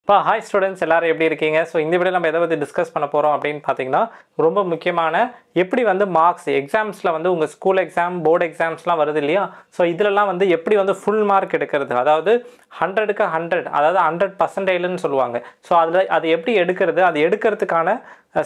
Hi students, எல்லாரும் எப்படி இருக்கீங்க? So இந்த வீடியோல நம்ம எதை பத்தி டிஸ்கஸ் பண்ண போறோம் அப்படினு பாத்தீங்கன்னா ரொம்ப முக்கியமான எப்படி வந்து மார்க்ஸ் எக்ஸாம்ஸ்ல வந்து உங்க ஸ்கூல் எக்ஸாம், போர்டு எக்ஸாம்ஸ்லாம் வருது இல்லையா? So இதெல்லாம் வந்து எப்படி வந்து ஃபுல் மார்க் எடுக்கிறது? அதாவது 100க்கு 100 அதாவது 100% ன்னு சொல்லுவாங்க. So அது எப்படி எடுக்கிறது? அது எடுக்கிறதுக்கான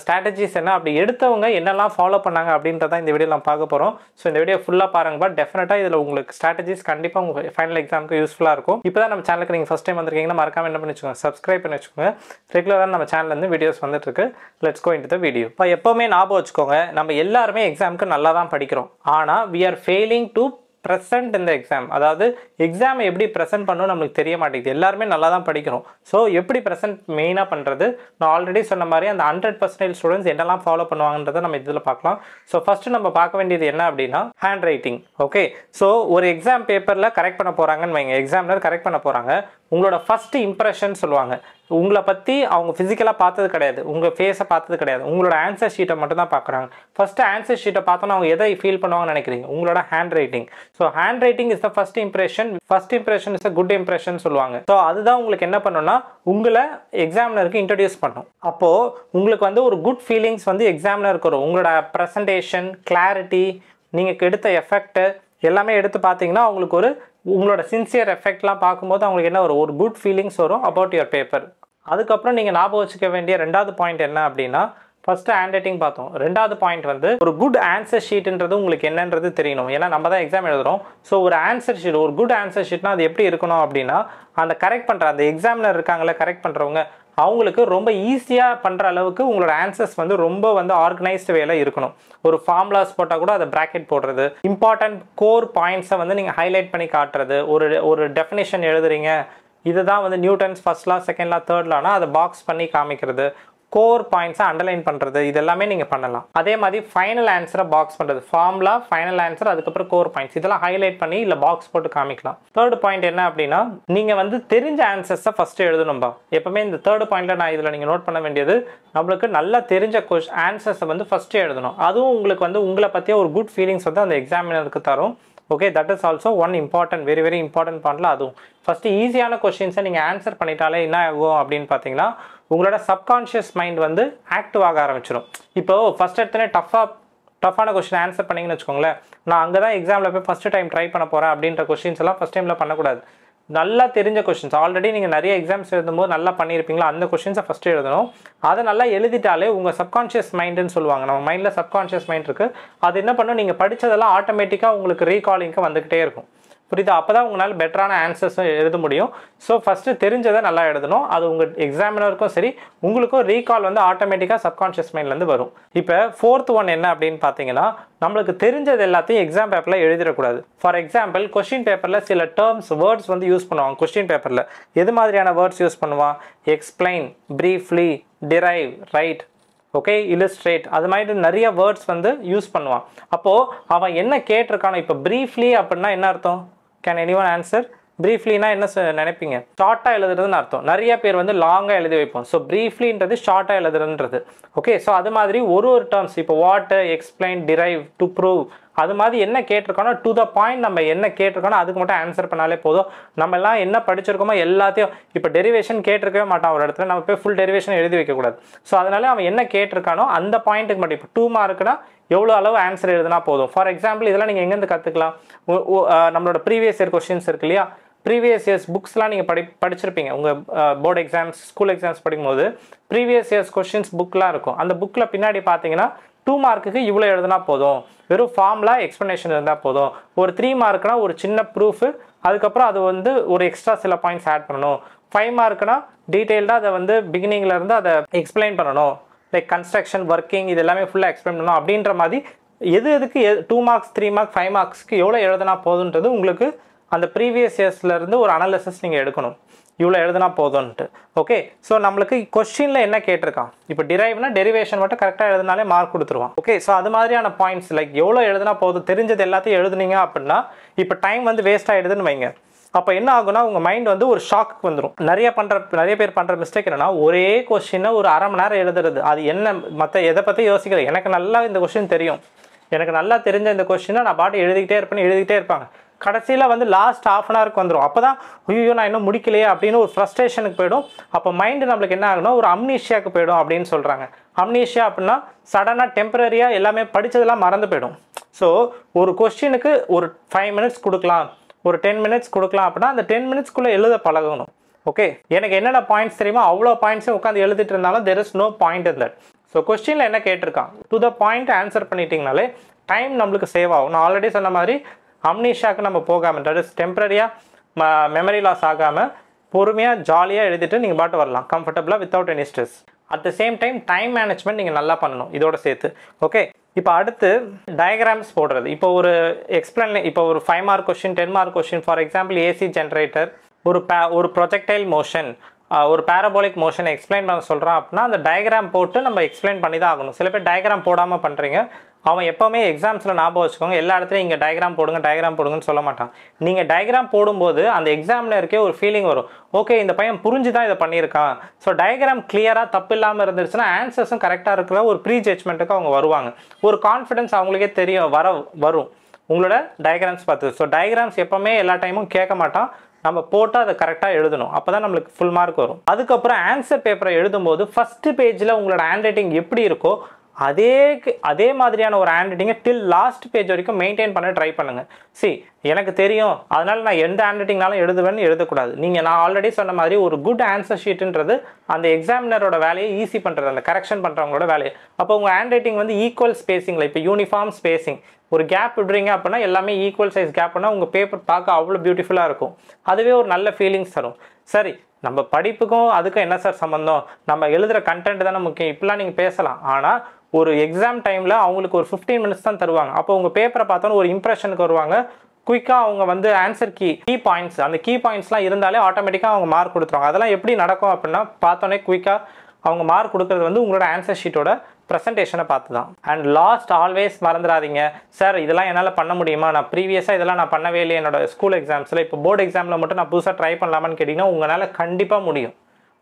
strategies என்ன அப்படி எடுத்தவங்க என்னெல்லாம் ஃபாலோ பண்ணாங்க அப்படின்றத இந்த வீடியோல நம்ம பார்க்க போறோம். சோ இந்த வீடியோ ஃபுல்லா பாருங்க பட் டெஃபினட்டா இதுல உங்களுக்கு strategies கண்டிப்பா உங்க ஃபைனல் எக்ஸாம்க்கு யூஸ்ஃபுல்லா இருக்கும். இப்போதான் நம்ம சேனலுக்கு நீங்க ஃபர்ஸ்ட் டைம் வந்திருக்கீங்கன்னா மறக்காம என்ன பண்ணிச்சுக்கோங்க subscribe பண்ணி வச்சுக்கோங்க. ரெகுலரா நம்ம சேனல்ல இருந்து வீடியோஸ் வந்துட்டு இருக்கு. Let's go into the video. இப்போ எப்பவுமே ஞாபகம் வச்சுக்கோங்க நம்ம எல்லாரும் எக்ஸாம்க்கு நல்லா தான் படிக்கிறோம். ஆனா we are failing to present in the exam. அதாவது எக்ஸாம் எப்படி பிரசன்ட் பண்ணனும் நமக்கு தெரிய மாட்டேங்குது. எல்லாரும் நல்லா தான் படிக்கிறோம். சோ எப்படி பிரசன்ட் மெயினா பண்றது? நான் ஆல்ரெடி சொன்ன மாதிரி அந்த 100% ஸ்டூடண்ட்ஸ் என்னெல்லாம் ஃபாலோ பண்ணுவாங்கன்றதை நம்ம இதுல பார்க்கலாம். சோ ஃபர்ஸ்ட் நம்ம பார்க்க வேண்டியது என்ன அப்படினா ஹேண்ட் ரைட்டிங். ஓகே. சோ ஒரு எக்ஸாம் பேப்பர்ல கரெக்ட் பண்ண போறாங்கன்னு வைங்க. எக்ஸாம்ல கரெக்ட் பண்ண போறாங்க. உங்களோட ஃபர்ஸ்ட் இம்ப்ரஷன் சொல்லுவாங்க. உங்களை பத்தி அவங்க பிசிக்கலா பார்த்தது கிடையாது. உங்க ஃபேஸை பார்த்தது கிடையாது. உங்களோட ஆன்சர் ஷீட்டை மட்டும் தான் பார்க்கறாங்க. ஃபர்ஸ்ட் ஆன்சர் ஷீட்டை பார்த்தோன்னா அவங்க எதை ஃபீல் பண்ணுவாங்கன்னு நினைக்கிறீங்க? உங்களோட hand writing. So hand writing is the first impression. First impression is a good impression சொல்லுவாங்க. ஸோ அதுதான் உங்களுக்கு என்ன பண்ணணும்னா உங்களை எக்ஸாமினருக்கு இன்ட்ரடியூஸ் பண்ணும். அப்போ உங்களுக்கு வந்து ஒரு குட் ஃபீலிங்ஸ் வந்து எக்ஸாமினருக்கு வரும். உங்களோட ப்ரெசன்டேஷன், கிளாரிட்டி, நீங்க எடுத்த எஃபெக்ட் எல்லாமே எடுத்து பார்த்தீங்கன்னா உங்களுக்கு ஒரு உங்களோட சின்சியர் எஃபெக்ட்லாம் பார்க்கும்போது அவங்களுக்கு என்ன வரும்? ஒரு குட் ஃபீலிங்ஸ் வரும் அபவுட் யுவர் பேப்பர். அதுக்கப்புறம் நீங்கள் ஞாபகம் வச்சுக்க வேண்டிய ரெண்டாவது பாயிண்ட் என்ன அப்படின்னா ஃபர்ஸ்ட் ஹேண்ட் ரைட்டிங் பார்த்தோம். ரெண்டாவது பாயிண்ட் வந்து ஒரு குட் ஆன்சர் ஷீட்ன்றது உங்களுக்கு என்னன்றது தெரியணும். ஏன்னா நம்ம தான் எக்ஸாம் எழுதுறோம். ஸோ ஒரு ஆன்சர் ஷீட், ஒரு குட் ஆன்சர் ஷீட்னா அது எப்படி இருக்கணும் அப்படின்னா அந்த கரெக்ட் பண்ணுற அந்த எக்ஸாமினர் இருக்காங்களே கரெக்ட் பண்ணுறவங்க அவங்களுக்கு ரொம்ப ஈஸியாக பண்ணுற அளவுக்கு உங்களோட ஆன்சர்ஸ் வந்து ரொம்ப வந்து ஆர்கனைஸ்டு வேலை இருக்கணும். ஒரு ஃபார்முலாஸ் போட்டால் கூட அதை ப்ராக்கெட் போடுறது, இம்பார்ட்டன்ட் கோர் பாயிண்ட்ஸை வந்து நீங்கள் ஹைலைட் பண்ணி காட்டுறது, ஒரு டெஃபினேஷன் எழுதுறீங்க, இதுதான் வந்து Newton's first law, second law, third லானா அதை பாக்ஸ் பண்ணி காமிக்கிறது, கோர் பாயிண்ட்ஸை அண்டர்லைன் பண்ணுறது, இதெல்லாமே நீங்கள் பண்ணலாம். அதே மாதிரி ஃபைனல் ஆன்சரை பாக்ஸ் பண்ணுறது, ஃபார்முலா, ஃபைனல் ஆன்சர், அதுக்கப்புறம் கோர் பாயிண்ட்ஸ் இதெல்லாம் ஹைலைட் பண்ணி இல்லை பாக்ஸ் போட்டு காமிக்கலாம். தேர்ட் பாயிண்ட் என்ன அப்படின்னா நீங்கள் வந்து தெரிஞ்ச ஆன்சர்ஸை ஃபஸ்ட்டு எழுதணும்பா. எப்பவுமே இந்த தேர்ட் பாயிண்ட்டில் நான் இதில் நீங்கள் நோட் பண்ண வேண்டியது நம்மளுக்கு நல்லா தெரிஞ்ச ஆன்சர்ஸை வந்து ஃபஸ்ட்டு எழுதணும். அதுவும் உங்களுக்கு வந்து உங்களை பற்றிய ஒரு குட் ஃபீலிங்ஸ் வந்து அந்த எக்ஸாமினருக்கு தரும். Okay, that is also one important, very important பாயிண்ட்ல அதுவும் ஃபஸ்ட்டு ஈஸியான கொஸ்டின்ஸை நீங்கள் ஆன்சர் பண்ணிட்டாலே என்ன ஆகும் அப்படின்னு பார்த்தீங்கன்னா உங்களோட சப்கான்ஷியஸ் மைண்ட் வந்து ஆக்டிவ் ஆக ஆரம்பிச்சிடும். இப்போ ஃபஸ்ட் எடுத்தோடனே டஃப்பான கொஸ்டின் ஆன்சர் பண்ணிங்கன்னு வச்சுக்கோங்களேன், நான் அங்கே தான் எக்ஸாமில் போய் ஃபஸ்ட்டு டைம் ட்ரை பண்ண போகிறேன் அப்படின்ற கொஸ்டின்ஸ் எல்லாம் ஃபஸ்ட் டைமில் பண்ணக்கூடாது. நல்லா தெரிஞ்ச கொஸ்டின்ஸ், ஆல்ரெடி நீங்கள் நிறைய எக்ஸாம்ஸ் எழுதும்போது நல்லா பண்ணியிருப்பீங்களா அந்த கொஸ்டின்ஸை ஃபஸ்ட்டு எழுதணும். அதை நல்லா எழுதிட்டாலே உங்கள் சப்கான்ஷியஸ் மைண்டுன்னு சொல்லுவாங்க. நம்ம மைண்டில் சப்கான்ஷியஸ் மைண்ட் இருக்குது. அது என்ன பண்ணும், நீங்கள் படித்ததெல்லாம் ஆட்டோமேட்டிக்காக உங்களுக்கு ரீகாலிங்க்கு வந்துக்கிட்டே இருக்கும். புரியுதா? அப்போ தான் உங்களால் பெட்டரான ஆன்சர்ஸும் எழுத முடியும். ஸோ ஃபஸ்ட்டு தெரிஞ்சதை நல்லா எழுதணும். அது உங்கள் எக்ஸாமினருக்கும் சரி உங்களுக்கும் ரீகால் வந்து ஆட்டோமேட்டிக்காக சப்கான்ஷியஸ் மைண்ட்லேருந்து வரும். இப்போ ஃபோர்த் ஒன் என்ன அப்படின்னு பார்த்தீங்கன்னா நம்மளுக்கு தெரிஞ்சது எல்லாத்தையும் எக்ஸாம் பேப்பரில் எழுதிடக்கூடாது. ஃபார் எக்ஸாம்பிள் கொஸ்டின் பேப்பரில் சில டேர்ம்ஸ், வேர்ட்ஸ் வந்து யூஸ் பண்ணுவாங்க. கொஸ்டின் பேப்பரில் எது மாதிரியான வேர்ட்ஸ் யூஸ் பண்ணுவான்? Explain, briefly, drive, right, okay, illustrate, அது மாதிரி நிறைய வேர்ட்ஸ் வந்து யூஸ் பண்ணுவான். அப்போது அவன் என்ன கேட்டிருக்கானோ, இப்போ ப்ரீஃப்லி அப்படின்னா என்ன அர்த்தம்? Can anyone answer? ப்ரீஃப்லினா என்ன நினைப்பீங்க? ஷார்ட்டாக எழுதுறதுன்னு அர்த்தம். நிறைய பேர் வந்து லாங்காக எழுதி வைப்போம். ஸோ ப்ரீஃப்லின்றது ஷார்ட்டாக எழுதுறதுன்றது. ஓகே, ஸோ அது மாதிரி ஒரு டேர்ம்ஸ் இப்போ what, explain, drive, to prove, அது மாதிரி என்ன கேட்டிருக்கோன்னா டு த பாயிண்ட் நம்ம என்ன கேட்டிருக்கோன்னா அதுக்கு மட்டும் ஆன்சர் பண்ணாலே போதும். நம்ம எல்லாம் என்ன படிச்சிருக்கோமோ எல்லாத்தையும், இப்போ டெரிவேஷன் கேட்டிருக்கவே மாட்டான் ஒரு இடத்துல, நம்ம போய் ஃபுல் டெரிவேஷன் எழுதி வைக்கக்கூடாது. ஸோ அதனால அவன் என்ன கேட்டிருக்கானோ அந்த பாயிண்ட்டுக்கு மட்டும், இப்போ 2 மார்க்குனா எவ்வளோ அளவு ஆன்சர் எழுதுனா போதும். ஃபார் எக்ஸாம்பிள் இதெல்லாம் நீங்கள் எங்கேருந்து கற்றுக்கலாம்? நம்மளோட ப்ரீவியஸ் இயர் கொஸ்டின்ஸ் இருக்கு இல்லையா? ப்ரீவியஸ் இயர்ஸ் புக்ஸ்லாம் நீங்கள் படிச்சிருப்பீங்க. உங்கள் போர்டு எக்ஸாம்ஸ், ஸ்கூல் எக்ஸாம்ஸ் படிக்கும்போது ப்ரீவியஸ் இயர்ஸ் கொஸ்டின்ஸ் புக்லாம் இருக்கும். அந்த புக்கில் பின்னாடி பார்த்தீங்கன்னா 2 மார்க்குக்கு இவ்வளோ எழுதுனா போதும், வெறும் ஃபார்முலா எக்ஸ்ப்ளனேஷன் இருந்தால் போதும். ஒரு 3 மார்க்குனா ஒரு சின்ன ப்ரூஃபு, அதுக்கப்புறம் அது வந்து ஒரு எக்ஸ்ட்ரா சில பாயிண்ட்ஸ் ஆட் பண்ணணும். 5 மார்க்குனா டீட்டெயில்டாக அதை வந்து பிகினிங்லேருந்து அதை எக்ஸ்பிளைன் பண்ணணும். லைக் கன்ஸ்ட்ரக்ஷன், ஒர்க்கிங், இது எல்லாமே ஃபுல்லாக எக்ஸ்பிளைன் பண்ணணும். அப்படின்ற மாதிரி எதுக்கு 2 மார்க்ஸ், 3 மார்க், 5 மார்க்ஸ்க்கு எவ்வளோ எழுதுனா போதுன்றது உங்களுக்கு அந்த ப்ரீவியஸ் இயர்ஸ்லேருந்து ஒரு அனாலிசிஸ் நீங்கள் எடுக்கணும். இவ்வளோ எழுதுனா போதும்ன்ட்டு. ஓகே, ஸோ நம்மளுக்கு கொஸ்டினில் என்ன கேட்டிருக்கான்? இப்போ டிரைவ்னா டெரிவேஷன் மட்டும் கரெக்டாக எழுதினாலே மார்க் கொடுத்துருவான். ஓகே, ஸோ அது மாதிரியான பாயிண்ட்ஸ் லைக் எவ்வளோ எழுதுனா போதும், தெரிஞ்சது எல்லாத்தையும் எழுதுனீங்க அப்படின்னா இப்போ டைம் வந்து வேஸ்ட் ஆகிடுதுன்னு வைங்க. அப்போ என்ன ஆகுனா உங்கள் மைண்ட் வந்து ஒரு ஷாக்கு வந்துடும். நிறைய பேர் பண்ணுற மிஸ்டேக் என்னன்னா ஒரே கொஸ்டினை ஒரு அரை மணி நேரம் எழுதுறது. அது என்ன மற்ற எதை பற்றி யோசிக்கிறது? எனக்கு நல்லா இந்த கொஸ்டின் தெரியும், எனக்கு நல்லா தெரிஞ்ச இந்த கொஸ்டினை நான் பாட்டு எழுதிக்கிட்டே இருப்பாங்க. கடைசியில் வந்து லாஸ்ட் ஹாஃப் அன் ஹவருக்கு வந்துடும். அப்போ தான் ஐயோ நான் இன்னும் முடிக்கலையே அப்படின்னு ஒரு ஃப்ரஸ்ட்ரேஷனுக்கு போயிடும். அப்போ மைண்டு நம்மளுக்கு என்ன ஆகணும், ஒரு அம்னீஷியாவுக்கு போயிடும் அப்படின்னு சொல்கிறாங்க. அம்னீஷியா அப்படின்னா சடனாக டெம்பரரியாக எல்லாமே படித்ததெல்லாம் மறந்து போயிடும். ஸோ ஒரு கொஸ்டினுக்கு ஒரு 5 மினிட்ஸ் கொடுக்கலாம், ஒரு 10 மினிட்ஸ் கொடுக்கலாம் அப்படின்னா அந்த 10 மினிட்ஸ்க்குள்ளே எழுத பழகணும். ஓகே, எனக்கு என்னென்ன பாயிண்ட்ஸ் தெரியுமோ அவ்வளோ பாயிண்ட்ஸும் உட்காந்து எழுதிட்டு இருந்தாலும் there is no point in that. So கொஸ்டினில் என்ன கேட்டிருக்கான் டு த பாயிண்ட் ஆன்சர் பண்ணிட்டீங்கனாலே டைம் நம்மளுக்கு சேவ் ஆகும். நான் ஆல்ரெடி சொன்ன மாதிரி அம்னீஷாக்கு நம்ம போகாமல், தட் இஸ் டெம்பரரியாக மெமரி லாஸ் ஆகாமல் பொறுமையாக ஜாலியாக எழுதிட்டு நீங்கள் பாட்டு வரலாம் கம்ஃபர்டபுளாக without any stress. At the same time management நீங்கள் நல்லா பண்ணணும் இதோட சேர்த்து. ஓகே, இப்போ அடுத்து டயக்ராம்ஸ் போடுறது. இப்போ ஒரு இப்போ ஒரு 5 mark question 10 mark question, for example AC generator, ஒரு ப்ரொஜெக்டைல் மோஷன், ஒரு பேரபோலிக் மோஷனை எக்ஸ்பிளைன் பண்ண சொல்கிறான் அப்படின்னா அந்த டயக்ராம் போட்டு நம்ம எக்ஸ்பிளைன் பண்ணி தான் ஆகணும். சில பேர் டயக்ராம் போடாமல் பண்ணுறீங்க. அவன் எப்போவுமே எக்ஸாம்ஸில் ஞாபகம் வச்சுக்கோங்க, எல்லா இடத்துலையும் இங்கே டயக்ராம் போடுங்கன்னு சொல்ல மாட்டான். நீங்கள் டயக்ராம் போடும்போது அந்த எக்ஸாமினருக்கே ஒரு ஃபீலிங் வரும், ஓகே இந்த பையன் புரிஞ்சு தான் இதை பண்ணியிருக்கான். ஸோ டயக்ராம் கிளியராக தப்பு இல்லாமல் இருந்துருச்சுன்னா ஆன்சர்ஸும் கரெக்டாக இருக்கிற ஒரு ப்ரீ ஜட்ஜ்மெண்ட்டுக்கு அவங்க வருவாங்க. ஒரு கான்ஃபிடன்ஸ் அவங்களுக்கே தெரியும் வரும் உங்களோட டயக்ராம்ஸ் பார்த்து. ஸோ டயக்ராம்ஸ் எப்போவுமே எல்லா டைமும் கேட்க மாட்டான், நம்ம போட்டு அதை கரெக்டாக எழுதணும். அப்போ தான் நம்மளுக்கு ஃபுல் மார்க் வரும். அதுக்கப்புறம் ஆன்சர் பேப்பரை எழுதும்போது ஃபஸ்ட்டு பேஜில் உங்களோட ஹேண்ட் ரைட்டிங் எப்படி இருக்கோ அதே மாதிரியான ஒரு ஹேண்ட் ரைட்டிங்கை டில் லாஸ்ட் பேஜ் வரைக்கும் மெயின்டைன் பண்ண ட்ரை பண்ணுங்கள். எனக்கு தெரியும் அதனால் நான் எந்த ஹேண்ட் ரைட்டிங்னாலும் எழுதுவேன்னு எழுதக்கூடாது. நான் ஆல்ரெடி சொன்ன மாதிரி ஒரு குட் ஆன்சர் ஷீட்டுன்றது அந்த எக்ஸாமினரோட வேலையை ஈஸி பண்ணுறது, அந்த கரெக்ஷன் பண்ணுறவங்களோட வேலையை. அப்போ உங்கள் ஹேண்ட் ரைட்டிங் வந்து ஈக்குவல் ஸ்பேசிங்கில், இப்போ யூனிஃபார்ம் ஸ்பேசிங், ஒரு கேப் விடுறீங்க அப்படின்னா எல்லாமே ஈக்குவல் சைஸ் கேப் பண்ணால் உங்கள் பேப்பர் பார்க்க அவ்வளோ பியூட்டிஃபுல்லாக இருக்கும். அதுவே ஒரு நல்ல ஃபீலிங்ஸ் தரும். சரி, நம்ம படிப்புக்கும் அதுக்கும் என்ன சார் சம்மந்தம், நம்ம எழுதுகிற கண்டென்ட் தானே முக்கியம், இப்படிலாம் நீங்கள் பேசலாம். ஆனால் ஒரு எக்ஸாம் டைமில் அவங்களுக்கு ஒரு 15 மினிட்ஸ் தான் தருவாங்க. அப்போ உங்கள் பேப்பரை பார்த்தோன்னு ஒரு இம்ப்ரெஷனுக்கு வருவாங்க. குயிக்காக அவங்க வந்து ஆன்சர் கீ பாயிண்ட்ஸ், அந்த கீ பாயிண்ட்ஸ்லாம் இருந்தாலே ஆட்டோமேட்டிக்காக அவங்க மார்க் கொடுத்துருவாங்க. அதெல்லாம் எப்படி நடக்கும் அப்படின்னா பார்த்தோன்னே குயிக்காக அவங்க மார்க் கொடுக்குறது வந்து உங்களோட ஆன்சர் ஷீட்டோட ப்ரெசன்டேஷனை பார்த்து தான். அண்ட் லாஸ்ட் ஆல்வேஸ் மறந்துடாதீங்க, சார் இதெல்லாம் என்னால் பண்ண முடியுமா, நான் ப்ரீவியஸாக இதெல்லாம் நான் பண்ணவே இல்லையே என்னோட ஸ்கூல் எக்ஸாம்ஸில், இப்போ போர்டு எக்ஸாமில் மட்டும் நான் புதுசாக ட்ரை பண்ணலாமான்னு கேட்டிங்கன்னா உங்களால் கண்டிப்பாக முடியும்.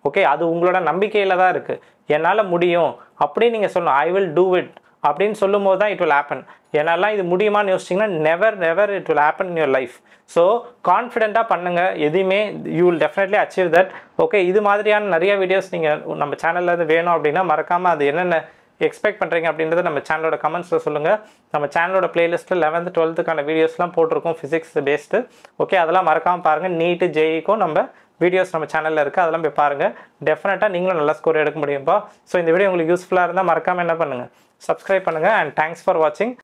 ஓகே, அது உங்களோட நம்பிக்கையில் தான் இருக்குது. என்னால் முடியும் அப்படின்னு நீங்கள் சொல்லணும். ஐ வில் டூ இட் அப்படின்னு சொல்லும் போது தான் இட் வில் ஹேப்பன். என்னால் இது முடியுமான்னு யோசிச்சிங்கன்னா never it will happen in your life. So கான்ஃபிடென்ட்டாக பண்ணுங்கள், எதுவுமே you will definitely achieve that. Okay, இது மாதிரியான நிறைய வீடியோஸ் நீங்கள் நம்ம சேனலில் இருந்து வேணும் அப்படின்னா மறக்காமல் அது என்னென்ன எக்ஸ்பெக்ட் பண்ணுறீங்க அப்படின்றத நம்ம சேனலோட கமெண்ட்ஸில் சொல்லுங்கள். நம்ம சேனலோட பிளேலிஸ்ட்டில் 11th 12th வீடியோஸ்லாம் போட்டிருக்கோம் ஃபிசிக்ஸ் பேஸ்டு. ஓகே, அதெல்லாம் மறக்காமல் பாருங்கள். நீட்டு ஜேஇக்கும் நம்ம வீடியோஸ் நம்ம சேனலில் இருக்குது, அதெல்லாம் போய் பாருங்கள். டெஃபினட்டாக நீங்களும் நல்ல ஸ்கோர் எடுக்க முடியும்ப்பா. ஸோ இந்த வீடியோ உங்களுக்கு யூஸ்ஃபுல்லாக இருந்தால் மறக்காமல் என்ன பண்ணுங்கள், சப்ஸ்கிரைப் பண்ணுங்கள். அண்ட் தேங்க்ஸ் ஃபார் வாட்சிங்.